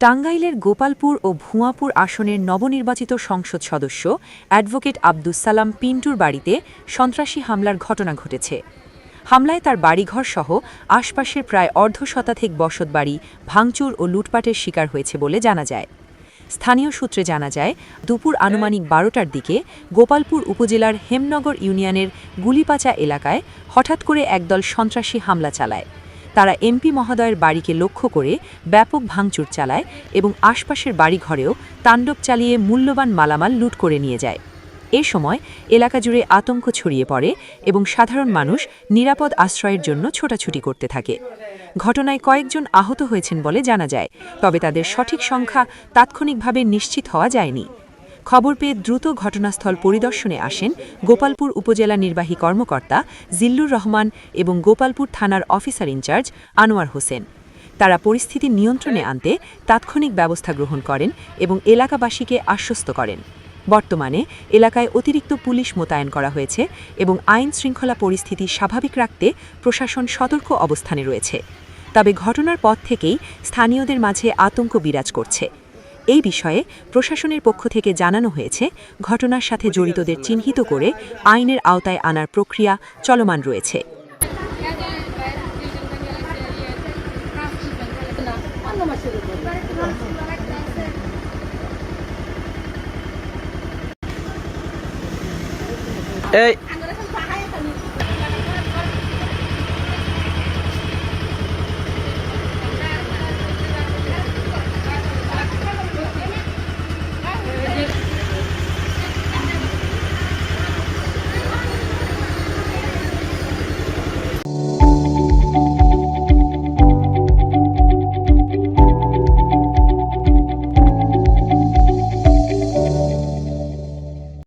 টাঙ্গাইলের গোপালপুর ও ভুঁয়াপুর আসনের নবনির্বাচিত সংসদ সদস্য অ্যাডভোকেট আব্দুস সালাম পিন্টুর বাড়িতে সন্ত্রাসী হামলার ঘটনা ঘটেছে। হামলায় তার বাড়িঘরসহ আশপাশের প্রায় অর্ধশতাধিক বসতবাড়ি ভাঙচুর ও লুটপাটের শিকার হয়েছে বলে জানা যায়। স্থানীয় সূত্রে জানা যায়, দুপুর আনুমানিক ১২টার দিকে গোপালপুর উপজেলার হেমনগর ইউনিয়নের গুলিপাচা এলাকায় হঠাৎ করে একদল সন্ত্রাসী হামলা চালায়। তারা এমপি মহোদয়ের বাড়িকে লক্ষ্য করে ব্যাপক ভাঙচুর চালায় এবং আশপাশের বাড়িঘরেও তাণ্ডব চালিয়ে মূল্যবান মালামাল লুট করে নিয়ে যায়। এ সময় এলাকা জুড়ে আতঙ্ক ছড়িয়ে পড়ে এবং সাধারণ মানুষ নিরাপদ আশ্রয়ের জন্য ছোটাছুটি করতে থাকে। ঘটনায় কয়েকজন আহত হয়েছেন বলে জানা যায়, তবে তাদের সঠিক সংখ্যা তাৎক্ষণিকভাবে নিশ্চিত হওয়া যায়নি। খবর পেয়ে দ্রুত ঘটনাস্থল পরিদর্শনে আসেন গোপালপুর উপজেলা নির্বাহী কর্মকর্তা জিল্লুর রহমান এবং গোপালপুর থানার অফিসার ইনচার্জ আনোয়ার হোসেন। তারা পরিস্থিতি নিয়ন্ত্রণে আনতে তাৎক্ষণিক ব্যবস্থা গ্রহণ করেন এবং এলাকাবাসীকে আশ্বস্ত করেন। বর্তমানে এলাকায় অতিরিক্ত পুলিশ মোতায়েন করা হয়েছে এবং আইন শৃঙ্খলা পরিস্থিতি স্বাভাবিক রাখতে প্রশাসন সতর্ক অবস্থানে রয়েছে। তবে ঘটনার পর থেকেই স্থানীয়দের মাঝে আতঙ্ক বিরাজ করছে। এই বিষয়ে প্রশাসনের পক্ষ থেকে জানানো হয়েছে, ঘটনার সাথে জড়িতদের চিহ্নিত করে আইনের আওতায় আনার প্রক্রিয়া চলমান রয়েছে। এই